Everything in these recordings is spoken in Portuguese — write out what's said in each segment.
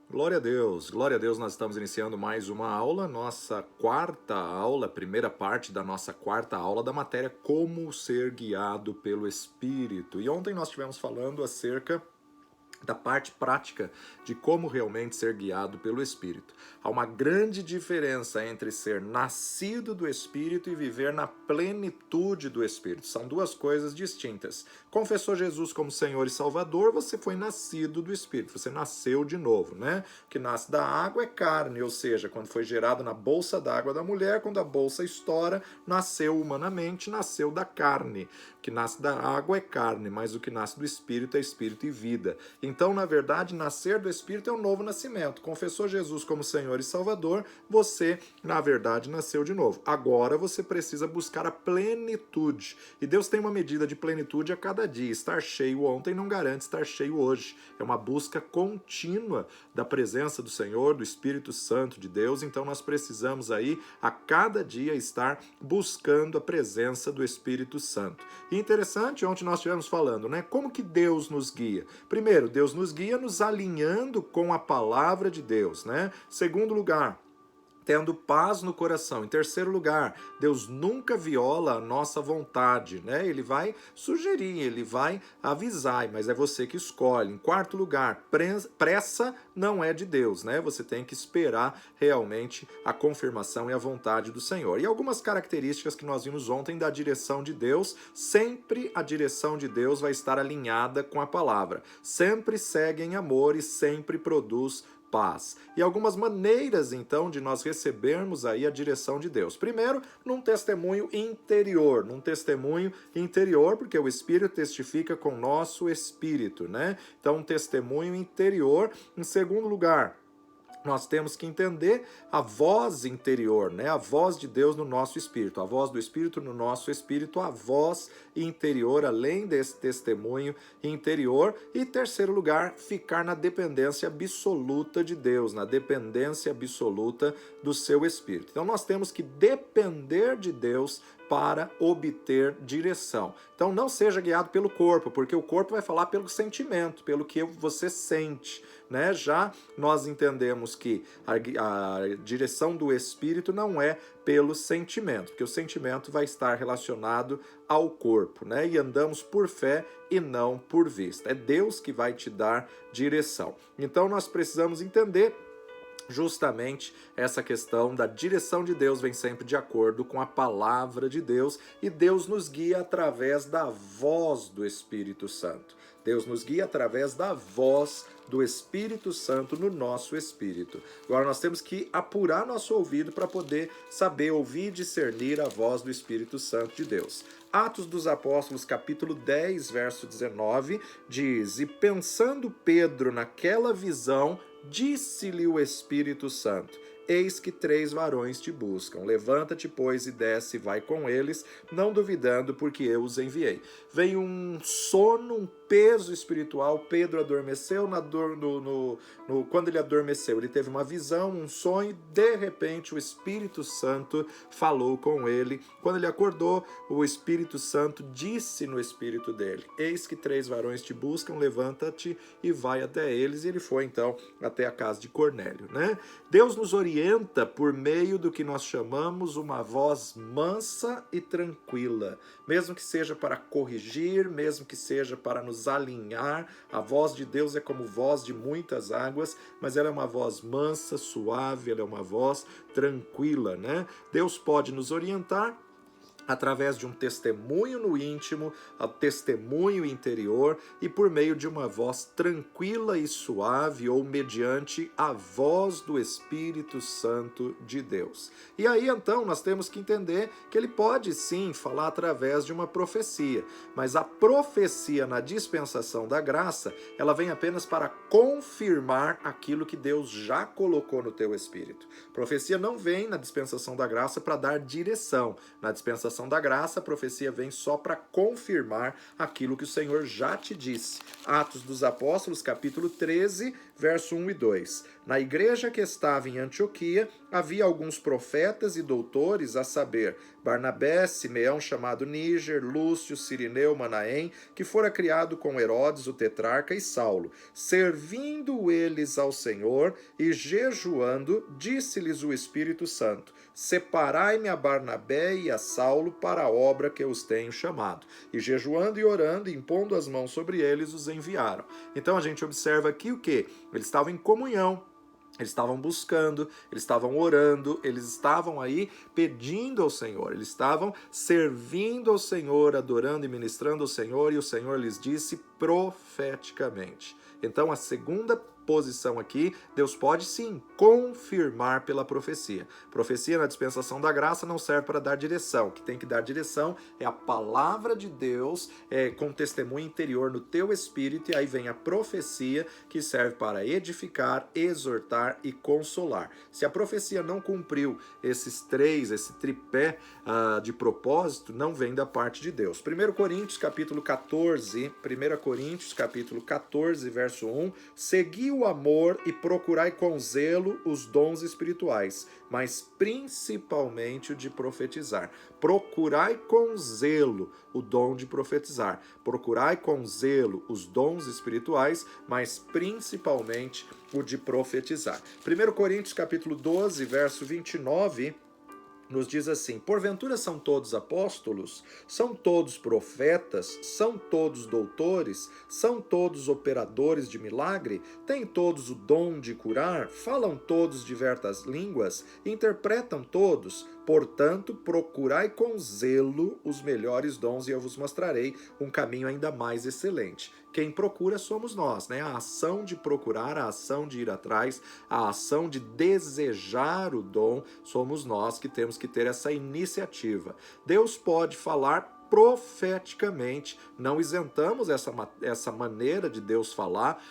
Glória a Deus, nós estamos iniciando mais uma aula, nossa quarta aula, primeira parte da nossa quarta aula da matéria Como Ser Guiado pelo Espírito. E ontem nós estivemos falando acerca da parte prática de como realmente ser guiado pelo Espírito. Há uma grande diferença entre ser nascido do Espírito e viver na plenitude do Espírito. São duas coisas distintas. Confessou Jesus como Senhor e Salvador, você foi nascido do Espírito, você nasceu de novo, né? O que nasce da água é carne, ou seja, quando foi gerado na bolsa d'água da mulher, quando a bolsa estoura, nasceu humanamente, nasceu da carne. O que nasce da água é carne, mas o que nasce do Espírito é Espírito e vida. Então, na verdade, nascer do Espírito é um novo nascimento. Confessou Jesus como Senhor e Salvador, você, na verdade, nasceu de novo. Agora você precisa buscar a plenitude. E Deus tem uma medida de plenitude a cada dia. Estar cheio ontem não garante estar cheio hoje. É uma busca contínua da presença do Senhor, do Espírito Santo de Deus. Então, nós precisamos aí, a cada dia, estar buscando a presença do Espírito Santo. E interessante, ontem nós estivemos falando, né? Como que Deus nos guia? Primeiro, Deus nos guia nos alinhando com a palavra de Deus, né? Segundo lugar, tendo paz no coração. Em terceiro lugar, Deus nunca viola a nossa vontade, né? Ele vai sugerir, ele vai avisar, mas é você que escolhe. Em quarto lugar, pressa não é de Deus, né? Você tem que esperar realmente a confirmação e a vontade do Senhor. E algumas características que nós vimos ontem da direção de Deus, sempre a direção de Deus vai estar alinhada com a palavra. Sempre segue em amor e sempre produz paz. E algumas maneiras, então, de nós recebermos aí a direção de Deus. Primeiro, num testemunho interior, porque o Espírito testifica com o nosso espírito, né? Então, um testemunho interior. Em segundo lugar, nós temos que entender a voz interior, né? A voz de Deus no nosso espírito, a voz do Espírito no nosso espírito, a voz interior, além desse testemunho interior. E terceiro lugar, ficar na dependência absoluta de Deus, na dependência absoluta do seu Espírito. Então nós temos que depender de Deus para obter direção. Então não seja guiado pelo corpo, porque o corpo vai falar pelo sentimento, pelo que você sente, né? Já nós entendemos que a direção do Espírito não é pelo sentimento, porque o sentimento vai estar relacionado ao corpo, né? E andamos por fé e não por vista. É Deus que vai te dar direção. Então nós precisamos entender justamente essa questão da direção de Deus vem sempre de acordo com a palavra de Deus, e Deus nos guia através da voz do Espírito Santo. Deus nos guia através da voz do Espírito Santo no nosso espírito. Agora nós temos que apurar nosso ouvido para poder saber ouvir e discernir a voz do Espírito Santo de Deus. Atos dos Apóstolos, capítulo 10, verso 19, diz: "E pensando Pedro naquela visão, disse-lhe o Espírito Santo: Eis que 3 varões te buscam. Levanta-te, pois, e desce e vai com eles, não duvidando, porque eu os enviei." Veio um sono, um peso espiritual. Pedro adormeceu. Quando ele adormeceu, ele teve uma visão, um sonho. De repente, o Espírito Santo falou com ele. Quando ele acordou, o Espírito Santo disse no espírito dele: "Eis que 3 varões te buscam, levanta-te e vai até eles." E ele foi, então, até a casa de Cornélio, né? Deus nos orienta por meio do que nós chamamos uma voz mansa e tranquila, mesmo que seja para corrigir, mesmo que seja para nos alinhar. A voz de Deus é como voz de muitas águas, mas ela é uma voz mansa, suave, ela é uma voz tranquila, né? Deus pode nos orientar através de um testemunho no íntimo, a testemunho interior, e por meio de uma voz tranquila e suave, ou mediante a voz do Espírito Santo de Deus. E aí então nós temos que entender que ele pode sim falar através de uma profecia, mas a profecia na dispensação da graça, ela vem apenas para confirmar aquilo que Deus já colocou no teu espírito. Profecia não vem na dispensação da graça para dar direção. Na dispensação dispensação da graça, a profecia vem só para confirmar aquilo que o Senhor já te disse. Atos dos Apóstolos, capítulo 13, verso 1 e 2. Na igreja que estava em Antioquia, havia alguns profetas e doutores, a saber, Barnabé, Simeão chamado Níger, Lúcio, Cirineu, Manaém, que fora criado com Herodes, o tetrarca, e Saulo. Servindo eles ao Senhor e jejuando, disse-lhes o Espírito Santo: separai-me a Barnabé e a Saulo para a obra que eu os tenho chamado. E jejuando e orando, impondo as mãos sobre eles, os enviaram. Então a gente observa aqui o quê? Eles estavam em comunhão. Eles estavam buscando, eles estavam orando, eles estavam aí pedindo ao Senhor, eles estavam servindo ao Senhor, adorando e ministrando ao Senhor, e o Senhor lhes disse profeticamente. Então, a segunda posição aqui, Deus pode sim confirmar pela profecia. Profecia na dispensação da graça não serve para dar direção. O que tem que dar direção é a palavra de Deus, com testemunho interior no teu espírito, e aí vem a profecia que serve para edificar, exortar e consolar. Se a profecia não cumpriu esses três, esse tripé de propósito, não vem da parte de Deus. 1 Coríntios capítulo 14, 1 Coríntios capítulo 14, verso 1, segui o amor e procurai com zelo os dons espirituais, mas principalmente o de profetizar. Procurai com zelo o dom de profetizar. Procurai com zelo os dons espirituais, mas principalmente o de profetizar. 1 Coríntios capítulo 12, verso 29, nos diz assim: porventura são todos apóstolos? São todos profetas? São todos doutores? São todos operadores de milagre? Têm todos o dom de curar? Falam todos diversas línguas? Interpretam todos? Portanto, procurai com zelo os melhores dons e eu vos mostrarei um caminho ainda mais excelente. Quem procura somos nós, né? A ação de procurar, a ação de ir atrás, a ação de desejar o dom, somos nós que temos que ter essa iniciativa. Deus pode falar profeticamente, não isentamos essa maneira de Deus falar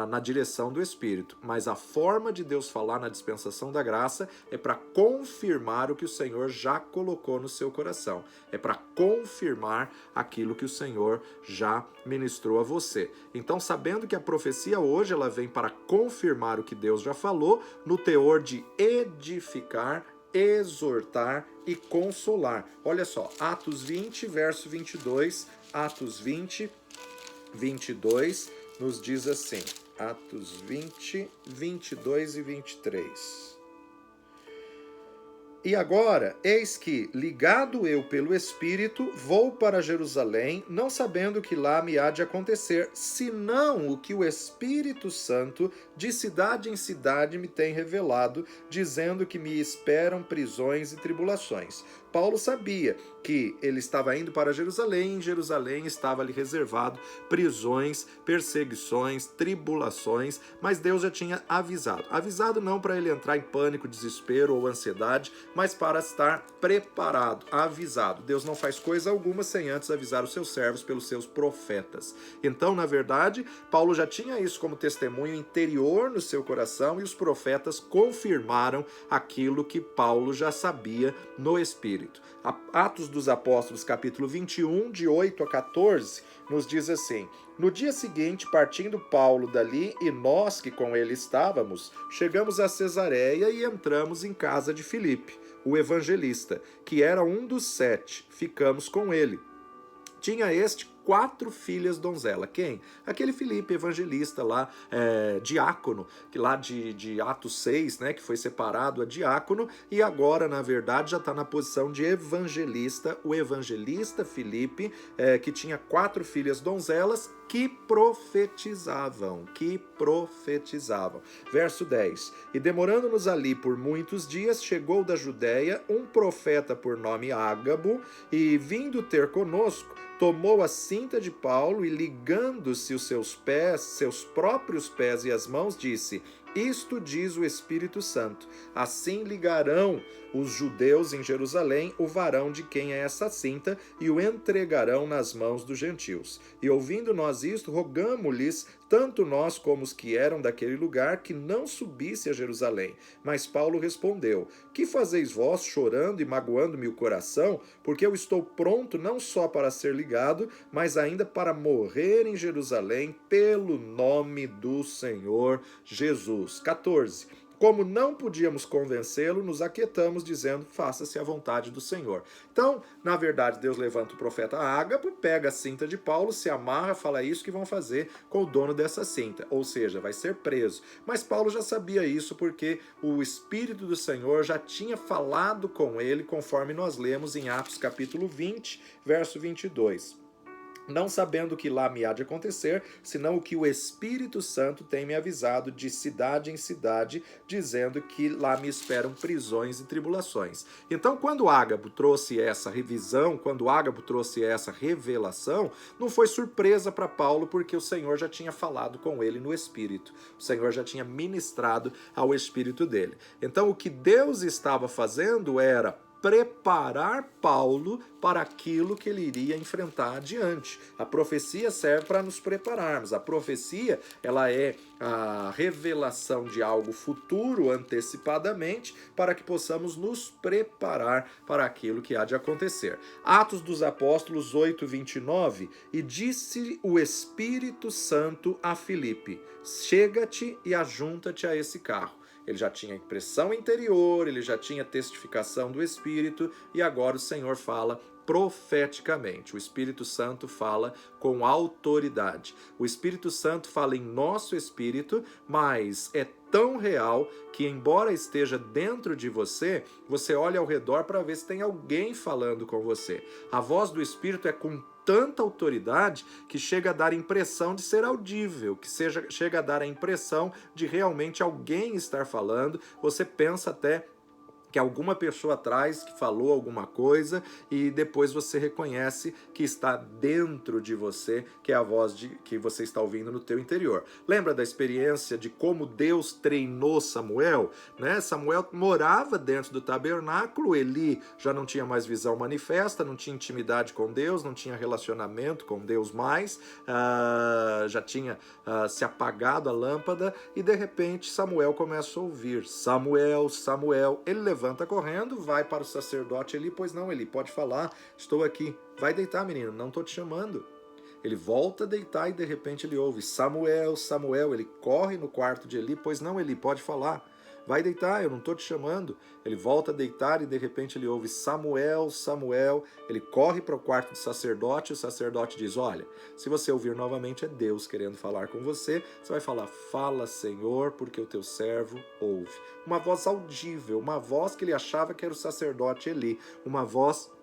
na direção do Espírito, mas a forma de Deus falar na dispensação da graça é para confirmar o que o Senhor já colocou no seu coração, é para confirmar aquilo que o Senhor já ministrou a você. Então, sabendo que a profecia hoje ela vem para confirmar o que Deus já falou, no teor de edificar, exortar e consolar. Olha só, Atos 20, verso 22, Atos 20, 22, nos diz assim, Atos 20, 22 e 23. E agora, eis que, ligado eu pelo Espírito, vou para Jerusalém, não sabendo o que lá me há de acontecer, senão o que o Espírito Santo, de cidade em cidade, me tem revelado, dizendo que me esperam prisões e tribulações. Paulo sabia que ele estava indo para Jerusalém, e em Jerusalém estava ali reservado prisões, perseguições, tribulações, mas Deus já tinha avisado. Avisado não para ele entrar em pânico, desespero ou ansiedade, mas para estar preparado, avisado. Deus não faz coisa alguma sem antes avisar os seus servos pelos seus profetas. Então, na verdade, Paulo já tinha isso como testemunho interior no seu coração e os profetas confirmaram aquilo que Paulo já sabia no Espírito. Atos dos Apóstolos, capítulo 21, de 8 a 14, nos diz assim: no dia seguinte, partindo Paulo dali e nós que com ele estávamos, chegamos a Cesareia e entramos em casa de Filipe, o evangelista, que era um dos 7. Ficamos com ele. Tinha este 4 filhas donzela. Quem? Aquele Filipe, evangelista lá, diácono, que lá de Atos 6, né, que foi separado a diácono, e agora, na verdade, já está na posição de evangelista, o evangelista Filipe, que tinha 4 filhas donzelas, que profetizavam. Verso 10. E demorando-nos ali por muitos dias, chegou da Judéia um profeta por nome Ágabo, e vindo ter conosco, tomou a cinta de Paulo e ligando-se os seus pés, seus próprios pés e as mãos, disse: Isto diz o Espírito Santo: assim ligarão os judeus em Jerusalém o varão de quem é essa cinta e o entregarão nas mãos dos gentios. E ouvindo nós isto, rogamo-lhes, tanto nós como os que eram daquele lugar, que não subisse a Jerusalém. Mas Paulo respondeu: que fazeis vós chorando e magoando-me o coração? Porque eu estou pronto não só para ser ligado, mas ainda para morrer em Jerusalém pelo nome do Senhor Jesus. 14. Como não podíamos convencê-lo, nos aquietamos, dizendo: faça-se a vontade do Senhor. Então, na verdade, Deus levanta o profeta Ágabo, pega a cinta de Paulo, se amarra, fala isso que vão fazer com o dono dessa cinta, ou seja, vai ser preso. Mas Paulo já sabia isso porque o Espírito do Senhor já tinha falado com ele, conforme nós lemos em Atos capítulo 20, verso 22. Não sabendo o que lá me há de acontecer, senão o que o Espírito Santo tem me avisado de cidade em cidade, dizendo que lá me esperam prisões e tribulações. Então, quando Ágabo trouxe essa revisão, quando Ágabo trouxe essa revelação, não foi surpresa para Paulo, porque o Senhor já tinha falado com ele no Espírito. O Senhor já tinha ministrado ao Espírito dele. Então, o que Deus estava fazendo era preparar Paulo para aquilo que ele iria enfrentar adiante. A profecia serve para nos prepararmos. A profecia, ela é a revelação de algo futuro antecipadamente para que possamos nos preparar para aquilo que há de acontecer. Atos dos Apóstolos 8, 29, e disse o Espírito Santo a Filipe: chega-te e ajunta-te a esse carro. Ele já tinha impressão interior, ele já tinha testificação do Espírito, e agora o Senhor fala profeticamente. O Espírito Santo fala com autoridade. O Espírito Santo fala em nosso espírito, mas é tão real que, embora esteja dentro de você, você olha ao redor para ver se tem alguém falando com você. A voz do Espírito é com tanta autoridade que chega a dar a impressão de ser audível, que chega a dar a impressão de realmente alguém estar falando. Você pensa até que alguma pessoa atrás que falou alguma coisa e depois você reconhece que está dentro de você, que é a voz que você está ouvindo no teu interior. Lembra da experiência de como Deus treinou Samuel? Né? Samuel morava dentro do tabernáculo, Eli já não tinha mais visão manifesta, não tinha intimidade com Deus, não tinha relacionamento com Deus mais, já tinha se apagado a lâmpada, e de repente Samuel começa a ouvir: Samuel, Samuel. Ele levanta correndo, vai para o sacerdote Eli: pois não, Eli, pode falar, estou aqui. Vai deitar, menino, não estou te chamando. Ele volta a deitar e de repente ele ouve: Samuel, Samuel. Ele corre no quarto de Eli: pois não, Eli, pode falar. Vai deitar, eu não estou te chamando. Ele volta a deitar e de repente ele ouve: Samuel, Samuel. Ele corre para o quarto do sacerdote, e o sacerdote diz: olha, se você ouvir novamente é Deus querendo falar com você. Você vai falar: fala, Senhor, porque o teu servo ouve. Uma voz audível, uma voz que ele achava que era o sacerdote Eli, uma voz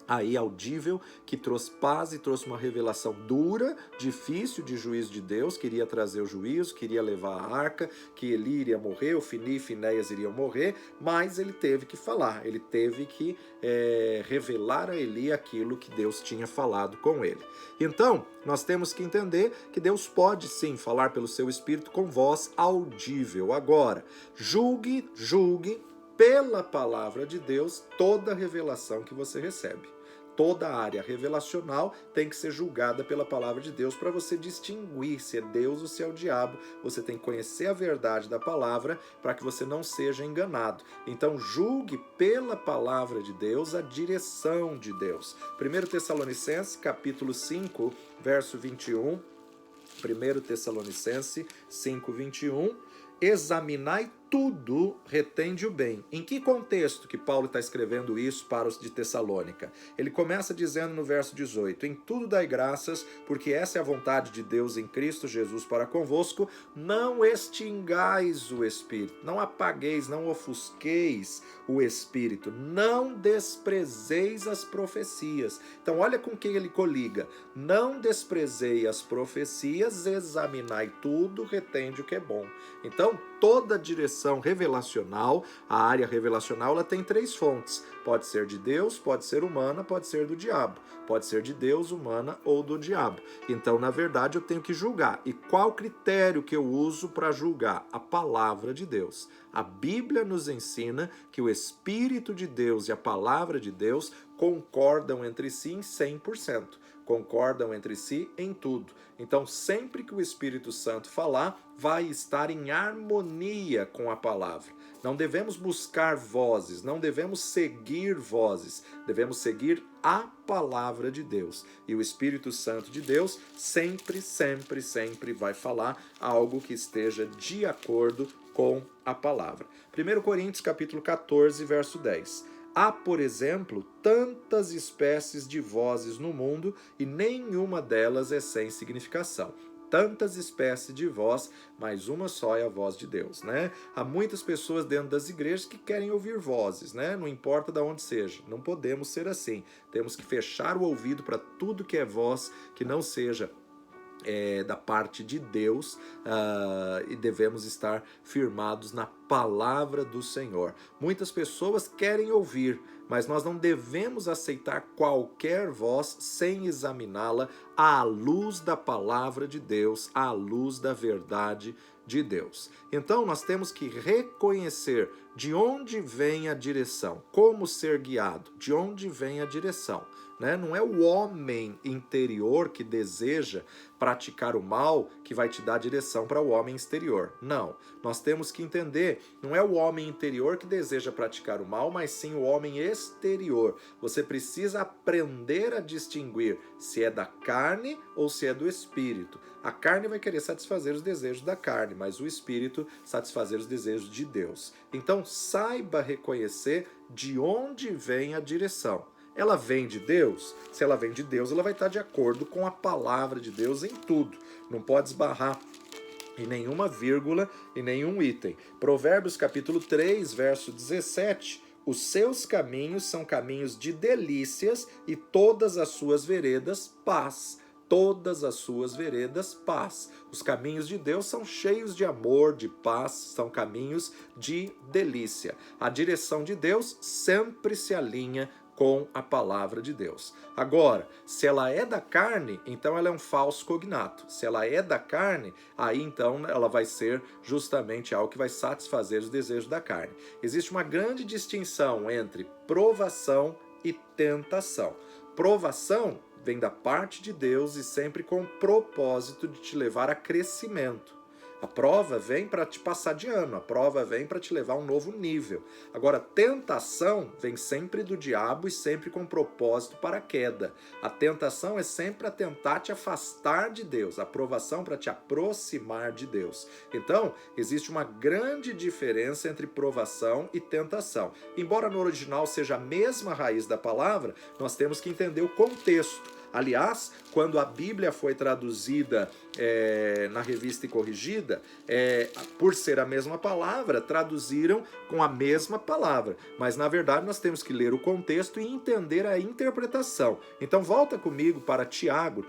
aí audível, que trouxe paz e trouxe uma revelação dura, difícil de juízo de Deus. Queria trazer o juízo, queria levar a arca, que Eli iria morrer, Ofni e Finéias iriam morrer, mas ele teve que falar, ele teve que revelar a Eli aquilo que Deus tinha falado com ele. Então, nós temos que entender que Deus pode sim falar pelo seu Espírito com voz audível. Agora, julgue pela palavra de Deus toda revelação que você recebe. Toda a área revelacional tem que ser julgada pela palavra de Deus para você distinguir se é Deus ou se é o diabo. Você tem que conhecer a verdade da palavra para que você não seja enganado. Então julgue pela palavra de Deus a direção de Deus. 1 Tessalonicenses capítulo 5, verso 21. 1 Tessalonicenses 5, 21. Examinai tudo, retende o bem. Em que contexto que Paulo está escrevendo isso para os de Tessalônica? Ele começa dizendo no verso 18: em tudo dai graças, porque essa é a vontade de Deus em Cristo Jesus para convosco. Não extingais o Espírito, não apagueis, não ofusqueis o Espírito, não desprezeis as profecias. Então olha com quem ele coliga: não desprezei as profecias, examinai tudo, retende o que é bom. Então toda a direção direção revelacional, a área revelacional, ela tem 3 fontes. Pode ser de Deus, pode ser humana, pode ser do diabo. Pode ser de Deus, humana ou do diabo. Então, na verdade, eu tenho que julgar. E qual critério que eu uso para julgar? A palavra de Deus. A Bíblia nos ensina que o Espírito de Deus e a palavra de Deus concordam entre si em 100%. Concordam entre si em tudo. Então, sempre que o Espírito Santo falar, vai estar em harmonia com a palavra. Não devemos buscar vozes, não devemos seguir vozes, devemos seguir a palavra de Deus. E o Espírito Santo de Deus sempre, sempre, sempre vai falar algo que esteja de acordo com a palavra. 1 Coríntios capítulo 14, verso 10. Há, por exemplo, tantas espécies de vozes no mundo e nenhuma delas é sem significação. Tantas espécies de voz, mas uma só é a voz de Deus, né? Há muitas pessoas dentro das igrejas que querem ouvir vozes, né? Não importa de onde seja. Não podemos ser assim. Temos que fechar o ouvido para tudo que é voz que não seja da parte de Deus, e devemos estar firmados na palavra do Senhor. Muitas pessoas querem ouvir, mas nós não devemos aceitar qualquer voz sem examiná-la à luz da palavra de Deus, à luz da verdade de Deus. Então nós temos que reconhecer de onde vem a direção, como ser guiado, de onde vem a direção. Né? Não é o homem interior que deseja praticar o mal que vai te dar direção para o homem exterior. Não. Nós temos que entender, não é o homem interior que deseja praticar o mal, mas sim o homem exterior. Você precisa aprender a distinguir se é da carne ou se é do espírito. A carne vai querer satisfazer os desejos da carne, mas o espírito satisfazer os desejos de Deus. Então, saiba reconhecer de onde vem a direção. Ela vem de Deus? Se ela vem de Deus, ela vai estar de acordo com a palavra de Deus em tudo. Não pode esbarrar em nenhuma vírgula e nenhum item. Provérbios capítulo 3, verso 17. Os seus caminhos são caminhos de delícias e todas as suas veredas, paz. Todas as suas veredas, paz. Os caminhos de Deus são cheios de amor, de paz, são caminhos de delícia. A direção de Deus sempre se alinha com a palavra de Deus. Agora, se ela é da carne, então ela é um falso cognato. Se ela é da carne, aí então ela vai ser justamente algo que vai satisfazer os desejos da carne. Existe uma grande distinção entre provação e tentação. Provação vem da parte de Deus e sempre com o propósito de te levar a crescimento. A prova vem para te passar de ano, a prova vem para te levar a um novo nível. Agora, tentação vem sempre do diabo e sempre com propósito para a queda. A tentação é sempre para tentar te afastar de Deus, a provação para te aproximar de Deus. Então, existe uma grande diferença entre provação e tentação. Embora no original seja a mesma raiz da palavra, nós temos que entender o contexto. Aliás, quando a Bíblia foi traduzida na Revista e Corrigida, por ser a mesma palavra, traduziram com a mesma palavra. Mas, na verdade, nós temos que ler o contexto e entender a interpretação. Então, volta comigo para Tiago,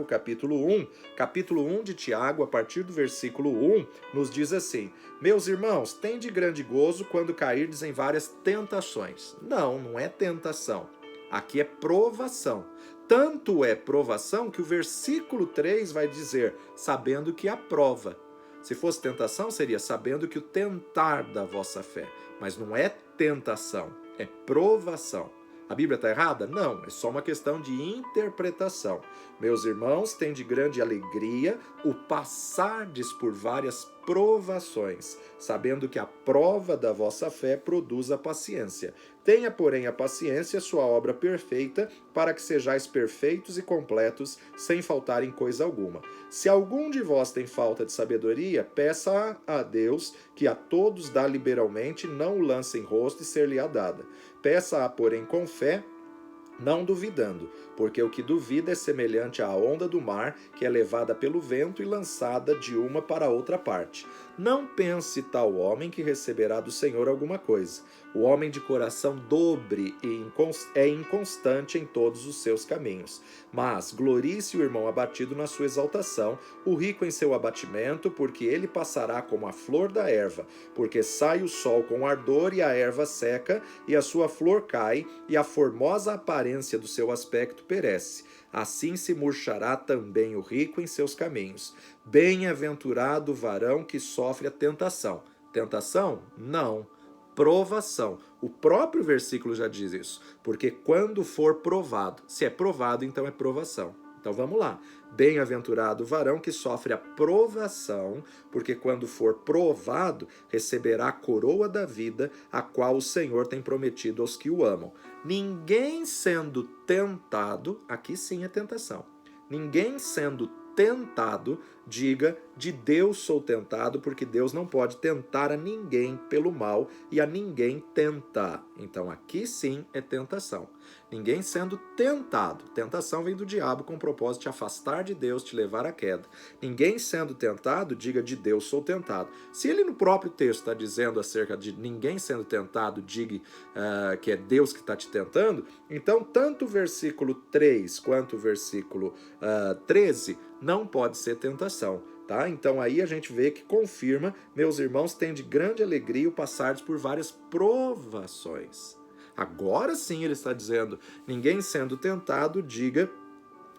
capítulo 1. Capítulo 1 de Tiago, a partir do versículo 1, nos diz assim: Meus irmãos, tende grande gozo quando cairdes em várias tentações. Não é tentação. Aqui é provação. Tanto é provação que o versículo 3 vai dizer, sabendo que a prova. Se fosse tentação, seria sabendo que o tentar da vossa fé. Mas não é tentação, é provação. A Bíblia está errada? Não, é só uma questão de interpretação. Meus irmãos, tem de grande alegria o passardes por várias provações, sabendo que a prova da vossa fé produz a paciência. Tenha, porém, a paciência sua obra perfeita, para que sejais perfeitos e completos, sem faltar em coisa alguma. Se algum de vós tem falta de sabedoria, peça a Deus, que a todos dá liberalmente, não o lance em rosto e ser-lhe-á dada. Peça-a, porém, com fé, não duvidando, porque o que duvida é semelhante à onda do mar, que é levada pelo vento e lançada de uma para outra parte. Não pense tal homem que receberá do Senhor alguma coisa. O homem de coração dobre é inconstante em todos os seus caminhos. Mas glorie-se o irmão abatido na sua exaltação, o rico em seu abatimento, porque ele passará como a flor da erva, porque sai o sol com ardor e a erva seca, e a sua flor cai, e a formosa aparência do seu aspecto perece. Assim se murchará também o rico em seus caminhos. Bem-aventurado o varão que sofre a tentação. Tentação? Não. Provação. O próprio versículo já diz isso. Porque quando for provado, se é provado, então é provação. Então vamos lá. Bem-aventurado o varão que sofre a provação, porque quando for provado, receberá a coroa da vida, a qual o Senhor tem prometido aos que o amam. Ninguém sendo tentado, aqui sim é tentação. Ninguém sendo tentado, diga, de Deus sou tentado, porque Deus não pode tentar a ninguém pelo mal e a ninguém tenta. Então aqui sim é tentação. Ninguém sendo tentado. Tentação vem do diabo com o propósito de te afastar de Deus, te levar à queda. Ninguém sendo tentado, diga, de Deus sou tentado. Se ele no próprio texto está dizendo acerca de ninguém sendo tentado, diga que é Deus que está te tentando, então tanto o versículo 3 quanto o versículo 13 não pode ser tentação. Tá? Então aí a gente vê que confirma, meus irmãos, tem de grande alegria o passardes por várias provações. Agora sim ele está dizendo, ninguém sendo tentado, diga,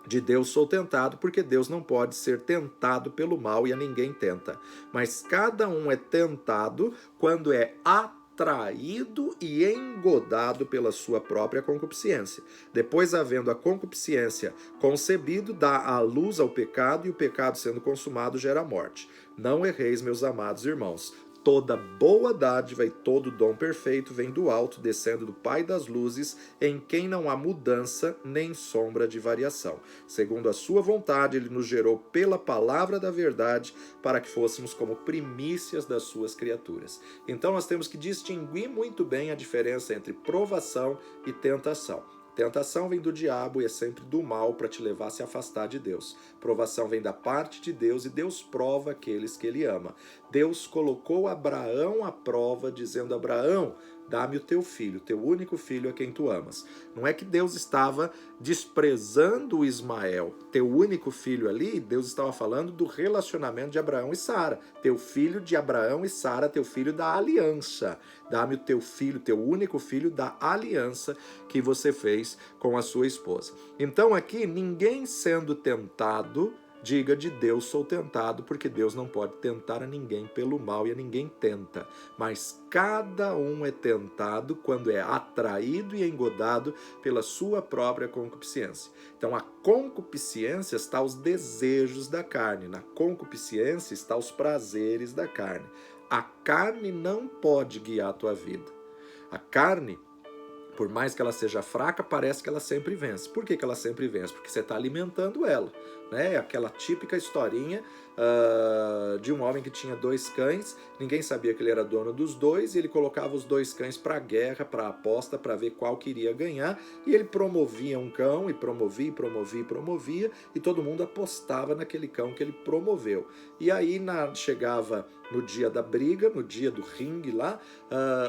de Deus sou tentado, porque Deus não pode ser tentado pelo mal e a ninguém tenta. Mas cada um é tentado quando é atraído e engodado pela sua própria concupiscência. Depois, havendo a concupiscência concebido, dá a luz ao pecado, e o pecado sendo consumado gera morte. Não erreis, meus amados irmãos. Toda boa dádiva e todo dom perfeito vem do alto, descendo do Pai das luzes, em quem não há mudança nem sombra de variação. Segundo a sua vontade, ele nos gerou pela palavra da verdade, para que fôssemos como primícias das suas criaturas. Então nós temos que distinguir muito bem a diferença entre provação e tentação. Tentação vem do diabo e é sempre do mal para te levar a se afastar de Deus. Provação vem da parte de Deus e Deus prova aqueles que ele ama. Deus colocou Abraão à prova, dizendo: Abraão, dá-me o teu filho, teu único filho a quem tu amas. Não é que Deus estava desprezando o Ismael, teu único filho ali. Deus estava falando do relacionamento de Abraão e Sara. Teu filho de Abraão e Sara, teu filho da aliança. Dá-me o teu filho, teu único filho da aliança que você fez com a sua esposa. Então aqui, ninguém sendo tentado, diga, de Deus sou tentado, porque Deus não pode tentar a ninguém pelo mal e a ninguém tenta. Mas cada um é tentado quando é atraído e engodado pela sua própria concupiscência. Então a concupiscência está os desejos da carne, na concupiscência está os prazeres da carne. A carne não pode guiar a tua vida. A carne, por mais que ela seja fraca, parece que ela sempre vence. Por que ela sempre vence? Porque você está alimentando ela. Né? Aquela típica historinha de um homem que tinha 2 cães, ninguém sabia que ele era dono dos dois, e ele colocava os 2 cães para a guerra, para a aposta, para ver qual queria ganhar, e ele promovia um cão, e promovia, e todo mundo apostava naquele cão que ele promoveu. E aí chegava no dia da briga, no dia do ringue lá,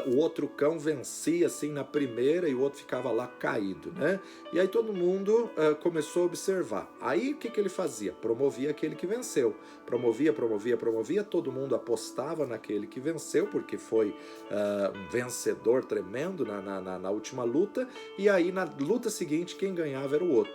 o outro cão vencia assim na primeira e o outro ficava lá caído, né? E aí todo mundo começou a observar. Aí o que ele fazia? Promovia aquele que venceu. Promovia, todo mundo apostava naquele que venceu, porque foi um vencedor tremendo na última luta, e aí na luta seguinte quem ganhava era o outro.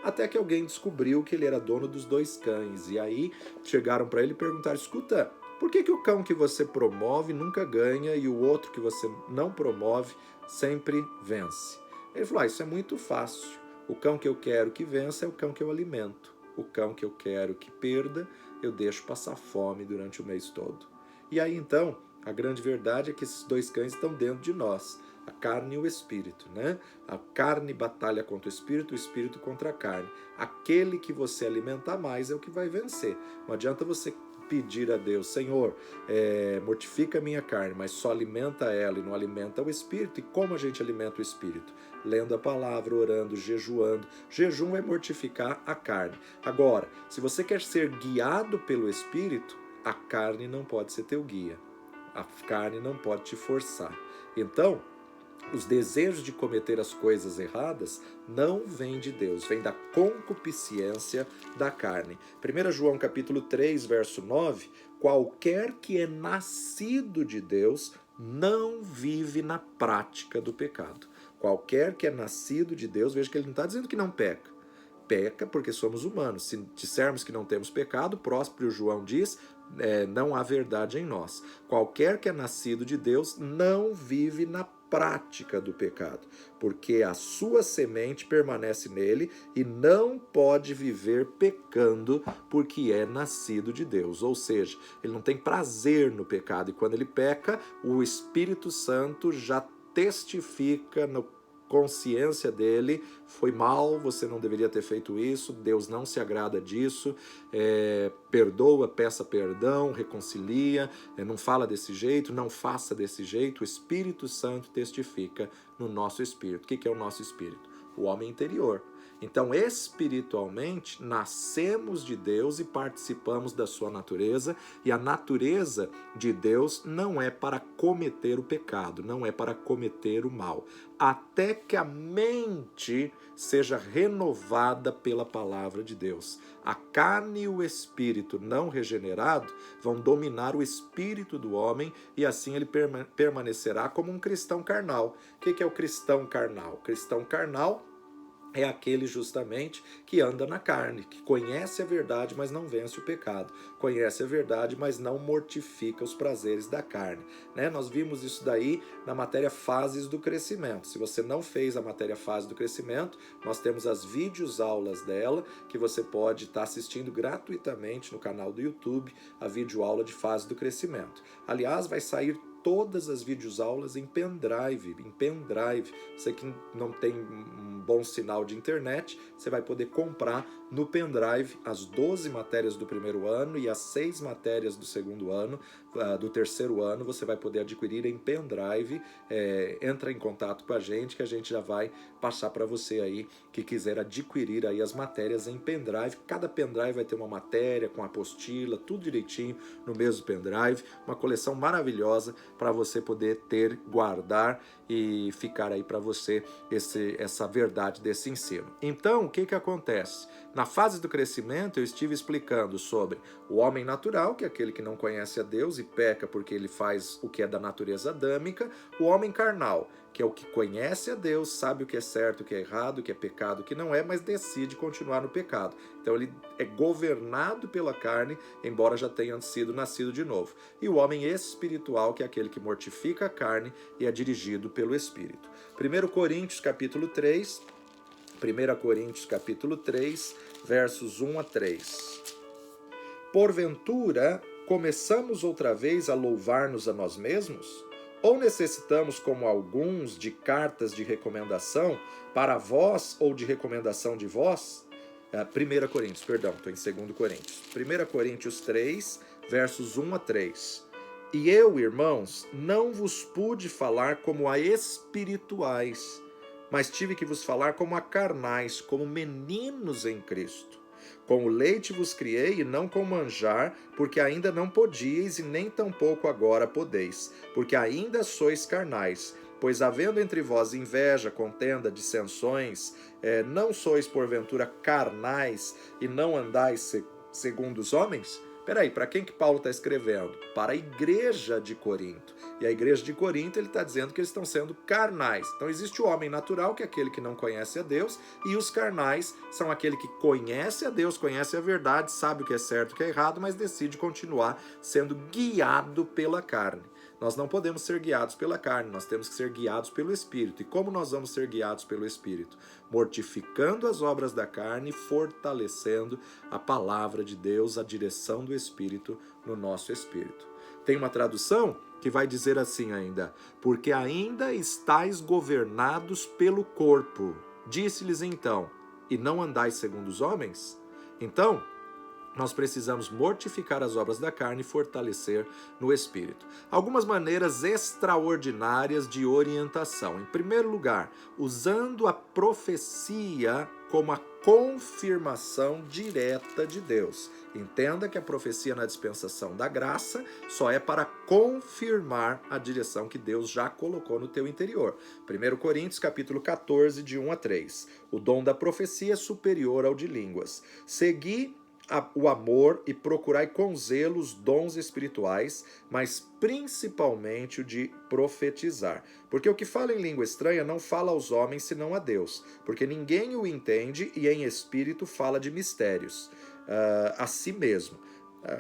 Até que alguém descobriu que ele era dono dos 2 cães, e aí chegaram para ele e perguntaram: escuta, por que o cão que você promove nunca ganha e o outro que você não promove sempre vence? Ele falou: isso é muito fácil. O cão que eu quero que vença é o cão que eu alimento. O cão que eu quero que perda, eu deixo passar fome durante o mês todo. E aí então, a grande verdade é que esses 2 cães estão dentro de nós. A carne e o espírito, né? A carne batalha contra o espírito contra a carne. Aquele que você alimentar mais é o que vai vencer. Não adianta você pedir a Deus, Senhor, mortifica a minha carne, mas só alimenta ela e não alimenta o espírito. E como a gente alimenta o espírito? Lendo a palavra, orando, jejuando. Jejum vai mortificar a carne. Agora, se você quer ser guiado pelo espírito, a carne não pode ser teu guia. A carne não pode te forçar. Então, os desejos de cometer as coisas erradas não vêm de Deus, vêm da concupiscência da carne. 1 João capítulo 3, verso 9, qualquer que é nascido de Deus não vive na prática do pecado. Qualquer que é nascido de Deus, veja que ele não está dizendo que não peca. Peca porque somos humanos. Se dissermos que não temos pecado, o próprio João diz, não há verdade em nós. Qualquer que é nascido de Deus não vive na prática do pecado, porque a sua semente permanece nele e não pode viver pecando porque é nascido de Deus. Ou seja, ele não tem prazer no pecado, e quando ele peca, o Espírito Santo já testifica no consciência dele, foi mal, você não deveria ter feito isso, Deus não se agrada disso, perdoa, peça perdão, reconcilia, não fala desse jeito, não faça desse jeito. O Espírito Santo testifica no nosso espírito. O que é o nosso espírito? O homem interior. Então, espiritualmente, nascemos de Deus e participamos da sua natureza, e a natureza de Deus não é para cometer o pecado, não é para cometer o mal, até que a mente seja renovada pela palavra de Deus. A carne e o espírito não regenerado vão dominar o espírito do homem, e assim ele permanecerá como um cristão carnal. O que é o cristão carnal? O cristão carnal é aquele justamente que anda na carne, que conhece a verdade, mas não vence o pecado. Conhece a verdade, mas não mortifica os prazeres da carne. Nós vimos isso daí na matéria Fases do Crescimento. Se você não fez a matéria Fase do Crescimento, nós temos as videoaulas dela, que você pode estar assistindo gratuitamente no canal do YouTube, a videoaula de Fase do Crescimento. Aliás, vai sair todas as videoaulas em pendrive. Você que não tem um bom sinal de internet, você vai poder comprar no pendrive as 12 matérias do primeiro ano e as 6 matérias do segundo ano, do terceiro ano, você vai poder adquirir em pendrive. Entra em contato com a gente que a gente já vai passar para você aí que quiser adquirir aí as matérias em pendrive. Cada pendrive vai ter uma matéria com apostila, tudo direitinho no mesmo pendrive, uma coleção maravilhosa para você poder ter, guardar e ficar aí para você essa verdade desse ensino. Então, o que acontece? Na fase do crescimento, eu estive explicando sobre o homem natural, que é aquele que não conhece a Deus e peca porque ele faz o que é da natureza adâmica. O homem carnal, que é o que conhece a Deus, sabe o que é certo, o que é errado, o que é pecado, o que não é, mas decide continuar no pecado. Então ele é governado pela carne, embora já tenha sido nascido de novo. E o homem espiritual, que é aquele que mortifica a carne e é dirigido pelo Espírito. 1 Coríntios capítulo 3, versos 1 a 3. Porventura, começamos outra vez a louvar-nos a nós mesmos? Ou necessitamos, como alguns, de cartas de recomendação para vós ou de recomendação de vós? 1 Coríntios, perdão, estou em 2 Coríntios. 1 Coríntios 3, versos 1 a 3. E eu, irmãos, não vos pude falar como a espirituais, mas tive que vos falar como a carnais, como meninos em Cristo. Com o leite vos criei e não com manjar, porque ainda não podíeis e nem tampouco agora podeis, porque ainda sois carnais. Pois havendo entre vós inveja, contenda, dissensões, não sois porventura carnais e não andais segundo os homens? Peraí, para quem que Paulo está escrevendo? Para a igreja de Corinto. E a igreja de Corinto, ele está dizendo que eles estão sendo carnais. Então existe o homem natural, que é aquele que não conhece a Deus, e os carnais são aquele que conhece a Deus, conhece a verdade, sabe o que é certo e o que é errado, mas decide continuar sendo guiado pela carne. Nós não podemos ser guiados pela carne, nós temos que ser guiados pelo Espírito. E como nós vamos ser guiados pelo Espírito? Mortificando as obras da carne, fortalecendo a palavra de Deus, a direção do do Espírito no nosso espírito. Tem uma tradução que vai dizer assim ainda: porque ainda estáis governados pelo corpo. Disse-lhes então: e não andais segundo os homens? Então, nós precisamos mortificar as obras da carne e fortalecer no espírito. Algumas maneiras extraordinárias de orientação. Em primeiro lugar, usando a profecia como a confirmação direta de Deus. Entenda que a profecia na dispensação da graça só é para confirmar a direção que Deus já colocou no teu interior. 1 Coríntios capítulo 14, de 1 a 3. O dom da profecia é superior ao de línguas. Segui o amor e procurai com zelo os dons espirituais, mas principalmente o de profetizar. Porque o que fala em língua estranha não fala aos homens senão a Deus, porque ninguém o entende e em espírito fala de mistérios, a si mesmo.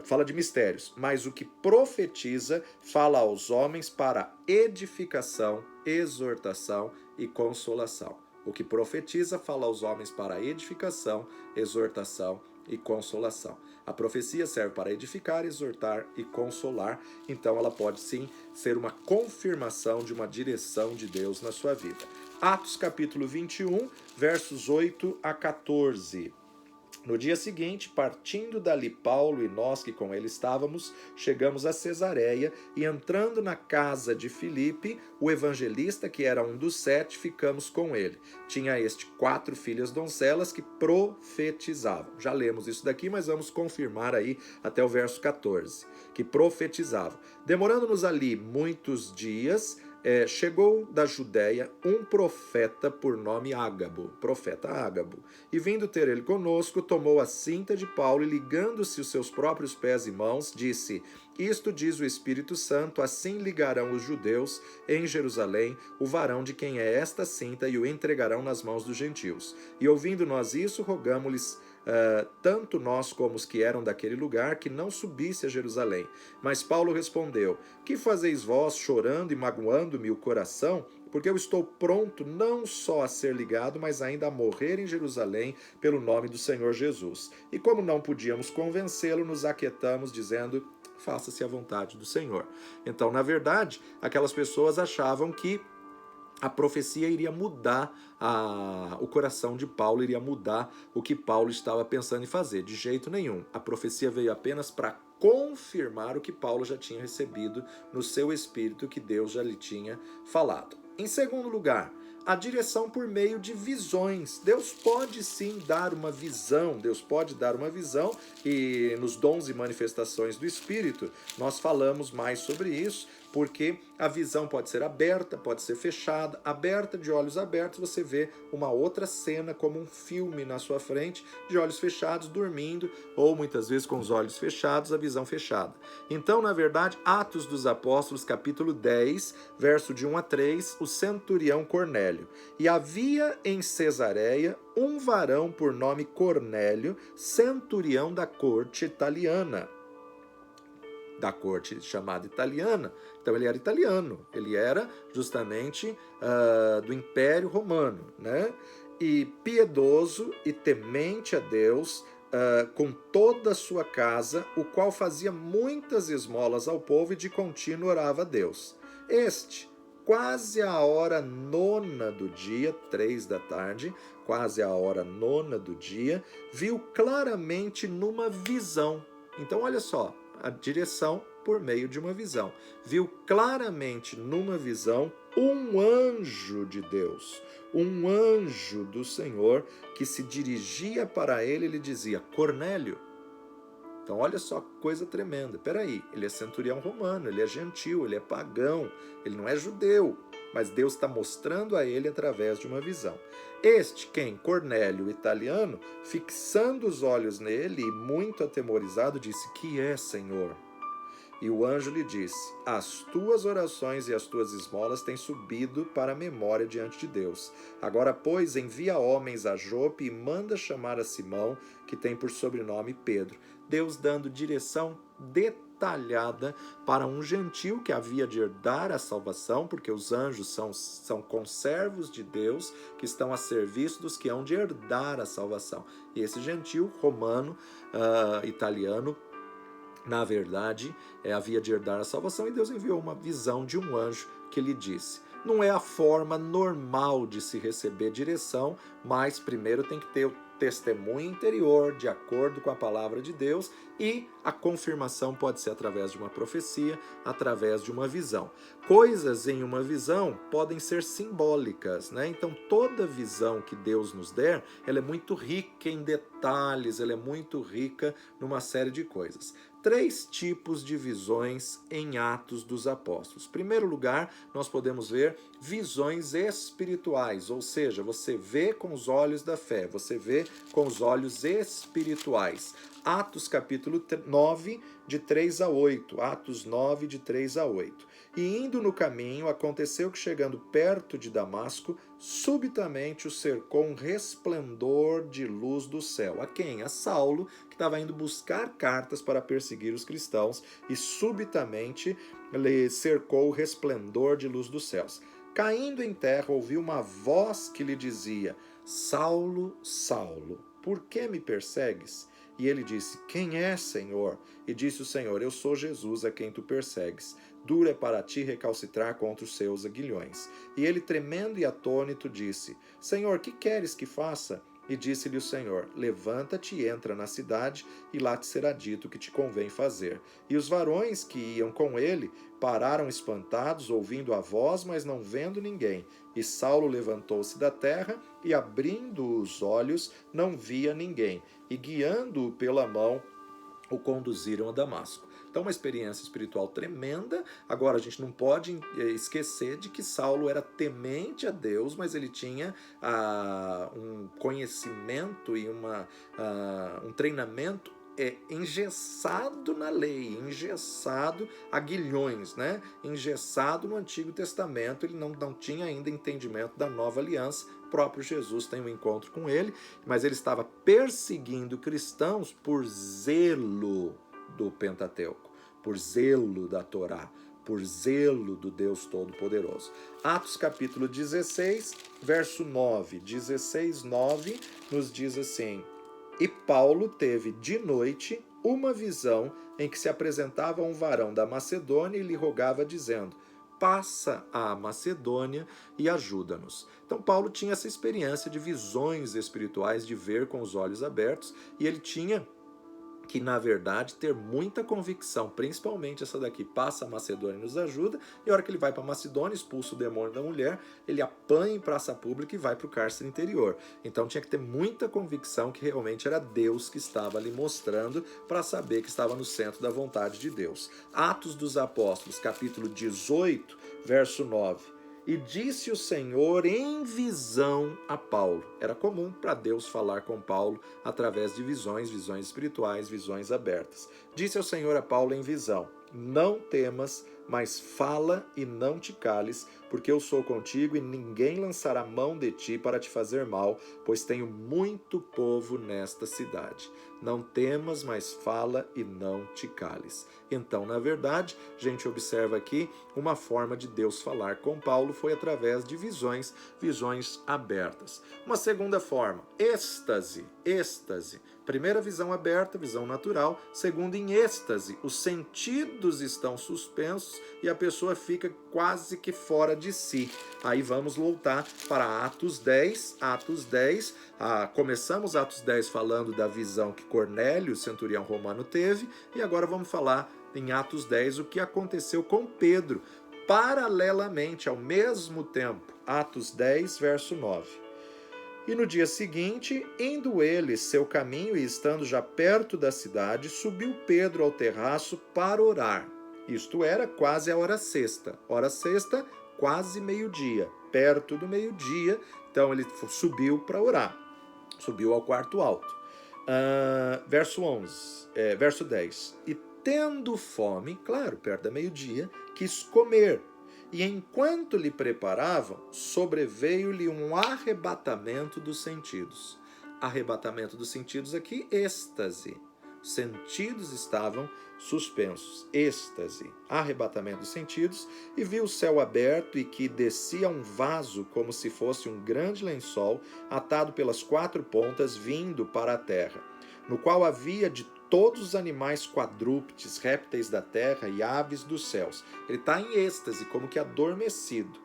Fala de mistérios, mas o que profetiza fala aos homens para edificação, exortação e consolação. O que profetiza fala aos homens para edificação, exortação e consolação. A profecia serve para edificar, exortar e consolar, então ela pode sim ser uma confirmação de uma direção de Deus na sua vida. Atos capítulo 21, versos 8 a 14. No dia seguinte, partindo dali Paulo e nós que com ele estávamos, chegamos a Cesareia e entrando na casa de Filipe, o evangelista, que era um dos 7, ficamos com ele. Tinha este 4 filhas donzelas que profetizavam. Já lemos isso daqui, mas vamos confirmar aí até o verso 14, que profetizavam. Demorando-nos ali muitos dias, chegou da Judéia um profeta por nome Ágabo, profeta Ágabo, e vindo ter ele conosco, tomou a cinta de Paulo e ligando-se os seus próprios pés e mãos, disse: isto diz o Espírito Santo, assim ligarão os judeus em Jerusalém o varão de quem é esta cinta e o entregarão nas mãos dos gentios. E ouvindo nós isso, rogamo-lhes, tanto nós como os que eram daquele lugar, que não subisse a Jerusalém. Mas Paulo respondeu: que fazeis vós, chorando e magoando-me o coração? Porque eu estou pronto não só a ser ligado, mas ainda a morrer em Jerusalém pelo nome do Senhor Jesus. E como não podíamos convencê-lo, nos aquietamos, dizendo: faça-se a vontade do Senhor. Então, na verdade, aquelas pessoas achavam que a profecia iria mudar o coração de Paulo, iria mudar o que Paulo estava pensando em fazer. De jeito nenhum. A profecia veio apenas para confirmar o que Paulo já tinha recebido no seu espírito, que Deus já lhe tinha falado. Em segundo lugar, a direção por meio de visões. Deus pode sim dar uma visão, Deus pode dar uma visão, e nos dons e manifestações do Espírito nós falamos mais sobre isso, porque a visão pode ser aberta, pode ser fechada. Aberta, de olhos abertos, você vê uma outra cena como um filme na sua frente, de olhos fechados, dormindo, ou muitas vezes com os olhos fechados, a visão fechada. Então, na verdade, Atos dos Apóstolos, capítulo 10, verso de 1 a 3, o centurião Cornélio. E havia em Cesareia um varão por nome Cornélio, centurião da corte italiana, da corte chamada italiana. Então ele era italiano, ele era justamente do Império Romano, né? E piedoso e temente a Deus, com toda a sua casa, o qual fazia muitas esmolas ao povo e de contínuo orava a Deus. Este, quase a hora nona do dia, 3 da tarde, quase a hora nona do dia, viu claramente numa visão. Então olha só, a direção por meio de uma visão. Viu claramente numa visão um anjo de Deus, um anjo do Senhor que se dirigia para ele e lhe dizia: Cornélio. Então olha só que coisa tremenda. Peraí, ele é centurião romano, ele é gentil, ele é pagão, ele não é judeu, mas Deus está mostrando a ele através de uma visão. Este, quem? Cornélio, o italiano, fixando os olhos nele e muito atemorizado, disse: que é, Senhor? E o anjo lhe disse: as tuas orações e as tuas esmolas têm subido para a memória diante de Deus. Agora, pois, envia homens a Jope e manda chamar a Simão, que tem por sobrenome Pedro. Deus dando direção detalhada para um gentil que havia de herdar a salvação, porque os anjos são conservos de Deus, que estão a serviço dos que hão de herdar a salvação. E esse gentil romano, italiano, na verdade, havia de herdar a salvação, e Deus enviou uma visão de um anjo que lhe disse: não é a forma normal de se receber direção, mas primeiro tem que ter o testemunho interior, de acordo com a palavra de Deus, e a confirmação pode ser através de uma profecia, através de uma visão. Coisas em uma visão podem ser simbólicas, né? Então toda visão que Deus nos der, ela é muito rica em detalhes, ela é muito rica numa série de coisas. 3 tipos de visões em Atos dos Apóstolos. Em primeiro lugar, nós podemos ver visões espirituais, ou seja, você vê com os olhos da fé, você vê com os olhos espirituais. Atos capítulo 9, de 3 a 8. Atos 9, de 3 a 8. E indo no caminho, aconteceu que chegando perto de Damasco, subitamente o cercou um resplendor de luz do céu. A quem? A Saulo, que estava indo buscar cartas para perseguir os cristãos, e subitamente lhe cercou o resplendor de luz dos céus. Caindo em terra, ouviu uma voz que lhe dizia: Saulo, Saulo, por que me persegues? E ele disse: quem é, Senhor? E disse o Senhor: eu sou Jesus a quem tu persegues. Duro é para ti recalcitrar contra os seus aguilhões. E ele, tremendo e atônito, disse: Senhor, que queres que faça? E disse-lhe o Senhor: levanta-te e entra na cidade, e lá te será dito o que te convém fazer. E os varões que iam com ele pararam espantados, ouvindo a voz, mas não vendo ninguém. E Saulo levantou-se da terra, e abrindo os olhos, não via ninguém. E guiando-o pela mão, o conduziram a Damasco. Então, uma experiência espiritual tremenda. Agora, a gente não pode esquecer de que Saulo era temente a Deus, mas ele tinha um conhecimento e um treinamento engessado na lei, engessado a guilhões, né? Engessado no Antigo Testamento. Ele não tinha ainda entendimento da nova aliança. O próprio Jesus tem um encontro com ele, mas ele estava perseguindo cristãos por zelo do Pentateuco, por zelo da Torá, por zelo do Deus Todo-Poderoso. Atos capítulo 16, verso 9. 16, 9 nos diz assim: e Paulo teve de noite uma visão em que se apresentava um varão da Macedônia e lhe rogava, dizendo: passa à Macedônia e ajuda-nos. Então Paulo tinha essa experiência de visões espirituais, de ver com os olhos abertos, e ele tinha que, na verdade, ter muita convicção, principalmente essa daqui: passa a Macedônia e nos ajuda. E a hora que ele vai para Macedônia, expulsa o demônio da mulher, ele apanha em praça pública e vai para o cárcere interior. Então tinha que ter muita convicção que realmente era Deus que estava ali mostrando, para saber que estava no centro da vontade de Deus. Atos dos Apóstolos, capítulo 18, verso 9. E disse o Senhor em visão a Paulo. Era comum para Deus falar com Paulo através de visões espirituais, visões abertas. Disse o Senhor a Paulo em visão: não temas, mas fala e não te cales, porque eu sou contigo e ninguém lançará mão de ti para te fazer mal, pois tenho muito povo nesta cidade. Não temas, mas fala e não te cales. Então, na verdade, a gente observa aqui uma forma de Deus falar com Paulo foi através de visões abertas. Uma segunda forma, êxtase. Primeira, visão aberta, visão natural. Segunda, em êxtase, os sentidos estão suspensos e a pessoa fica quase que fora de si. Aí vamos voltar para Atos 10. Começamos Atos 10 falando da visão que Cornélio, o centurião romano, teve, e agora vamos falar em Atos 10 o que aconteceu com Pedro, paralelamente, ao mesmo tempo. Atos 10, verso 9. E no dia seguinte, indo ele seu caminho e estando já perto da cidade, subiu Pedro ao terraço para orar. Isto era quase a hora sexta. Hora sexta, quase meio-dia. Perto do meio-dia, então ele subiu para orar. Subiu ao quarto alto. Verso 10. E tendo fome, claro, perto da meio-dia, quis comer. E enquanto lhe preparavam, sobreveio-lhe um arrebatamento dos sentidos. Arrebatamento dos sentidos aqui, êxtase. Os sentidos estavam suspensos. Êxtase, arrebatamento dos sentidos. E viu o céu aberto e que descia um vaso como se fosse um grande lençol, atado pelas 4 pontas, vindo para a terra, no qual havia de todos os animais quadrúpedes, répteis da terra e aves dos céus. Ele está em êxtase, como que adormecido.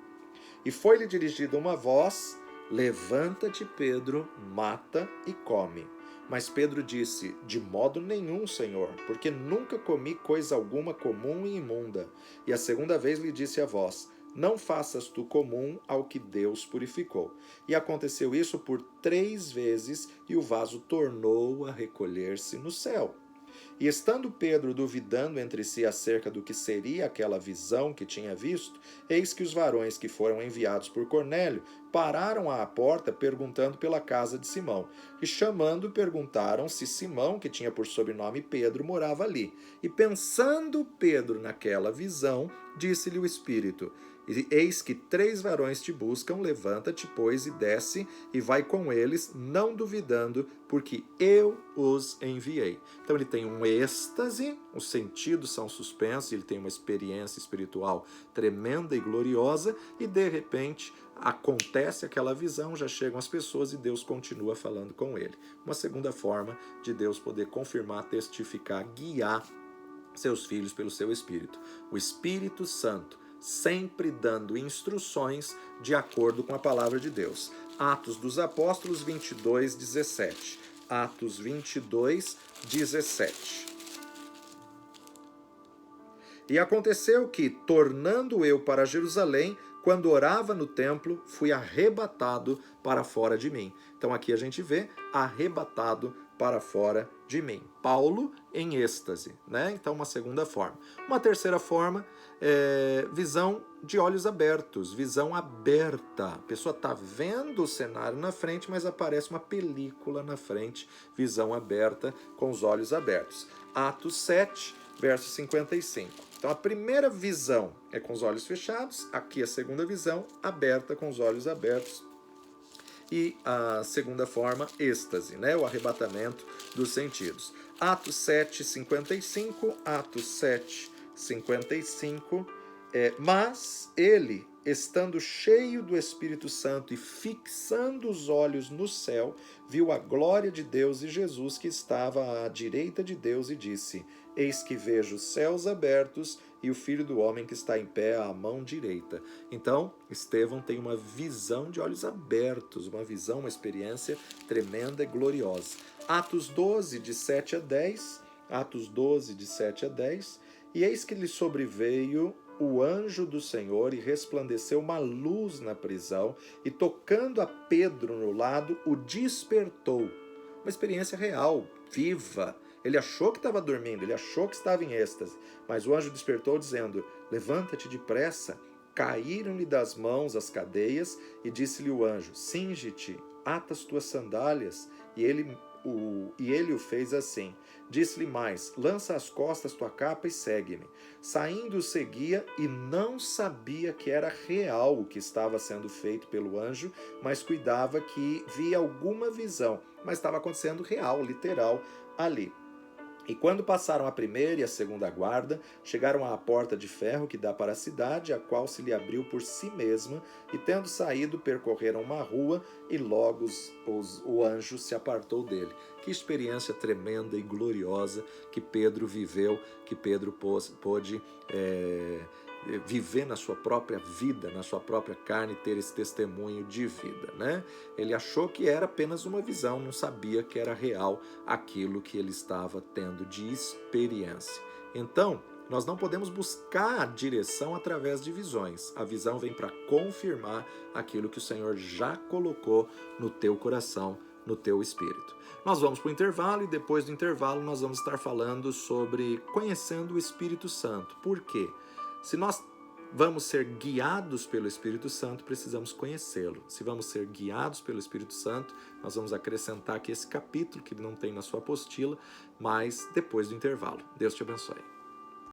E foi-lhe dirigida uma voz: levanta-te, Pedro, mata e come. Mas Pedro disse: de modo nenhum, Senhor, porque nunca comi coisa alguma comum e imunda. E a segunda vez lhe disse a voz: não faças tu comum ao que Deus purificou. E aconteceu isso por 3 vezes, e o vaso tornou a recolher-se no céu. E estando Pedro duvidando entre si acerca do que seria aquela visão que tinha visto, eis que os varões que foram enviados por Cornélio pararam à porta perguntando pela casa de Simão. E chamando, perguntaram se Simão, que tinha por sobrenome Pedro, morava ali. E pensando Pedro naquela visão, disse-lhe o Espírito: eis que 3 varões te buscam, levanta-te, pois, e desce, e vai com eles, não duvidando, porque eu os enviei. Então ele tem um êxtase, os sentidos são suspensos, ele tem uma experiência espiritual tremenda e gloriosa, e de repente acontece aquela visão, já chegam as pessoas e Deus continua falando com ele. Uma segunda forma de Deus poder confirmar, testificar, guiar seus filhos pelo seu Espírito. O Espírito Santo sempre dando instruções de acordo com a palavra de Deus. Atos dos Apóstolos 22, 17. Atos 22, 17. E aconteceu que, tornando eu para Jerusalém, quando orava no templo, fui arrebatado para fora de mim. Então aqui a gente vê arrebatado para fora de mim. Paulo em êxtase, né? Então uma segunda forma. Uma terceira forma é visão de olhos abertos, visão aberta. A pessoa está vendo o cenário na frente, mas aparece uma película na frente, visão aberta, com os olhos abertos. Atos 7, verso 55. Então a primeira visão é com os olhos fechados, aqui a segunda visão aberta com os olhos abertos. E a segunda forma, êxtase, né? O arrebatamento dos sentidos. Atos 7, 55, Atos 7, 55. Mas ele, estando cheio do Espírito Santo e fixando os olhos no céu, viu a glória de Deus e Jesus que estava à direita de Deus e disse: eis que vejo os céus abertos e o Filho do Homem que está em pé à mão direita. Então, Estevão tem uma visão de olhos abertos, uma visão, uma experiência tremenda e gloriosa. Atos 12, de 7 a 10, Atos 12, de 7 a 10, e eis que lhe sobreveio o anjo do Senhor e resplandeceu uma luz na prisão, e tocando a Pedro no lado, o despertou. Uma experiência real, viva. Ele achou que estava dormindo, ele achou que estava em êxtase, mas o anjo despertou dizendo: levanta-te depressa. Caíram-lhe das mãos as cadeias e disse-lhe o anjo: cinge-te, ata as tuas sandálias. E ele o fez assim. Disse-lhe mais: lança às costas tua capa e segue-me. Saindo seguia e não sabia que era real o que estava sendo feito pelo anjo, mas cuidava que via alguma visão, mas estava acontecendo real, literal, ali. E quando passaram a primeira e a segunda guarda, chegaram à porta de ferro que dá para a cidade, a qual se lhe abriu por si mesma, e tendo saído, percorreram uma rua, e logo o anjo se apartou dele. Que experiência tremenda e gloriosa que Pedro viveu, que Pedro pôde viver na sua própria vida, na sua própria carne, ter esse testemunho de vida, né? Ele achou que era apenas uma visão, não sabia que era real aquilo que ele estava tendo de experiência. Então, nós não podemos buscar a direção através de visões. A visão vem para confirmar aquilo que o Senhor já colocou no teu coração, no teu espírito. Nós vamos para o intervalo e depois do intervalo nós vamos estar falando sobre conhecendo o Espírito Santo. Por quê? Se nós vamos ser guiados pelo Espírito Santo, precisamos conhecê-lo. Se vamos ser guiados pelo Espírito Santo, nós vamos acrescentar aqui esse capítulo que não tem na sua apostila, mas depois do intervalo. Deus te abençoe.